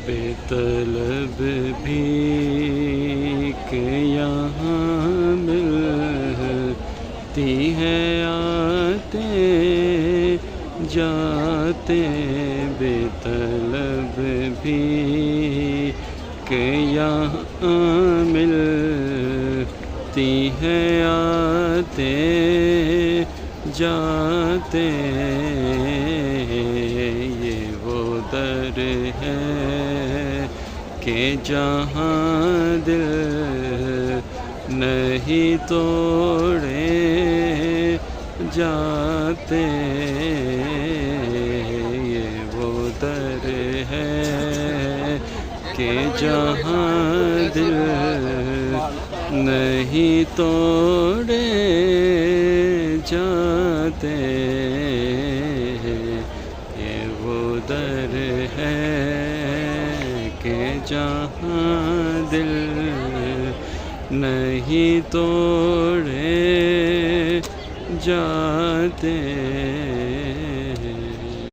بے طلب بھیک یہاں ملتی ہے، آتے جاتے بے طلب بھیک یہاں ملتی ہے، آتے جاتے یہ وہ در ہے کہ جہاں دل نہیں توڑے جاتے، یہ وہ در ہے کہ جہاں دل نہیں توڑے جاتے، یہ وہ در ہے کہ جہاں دل نہیں توڑے جاتے۔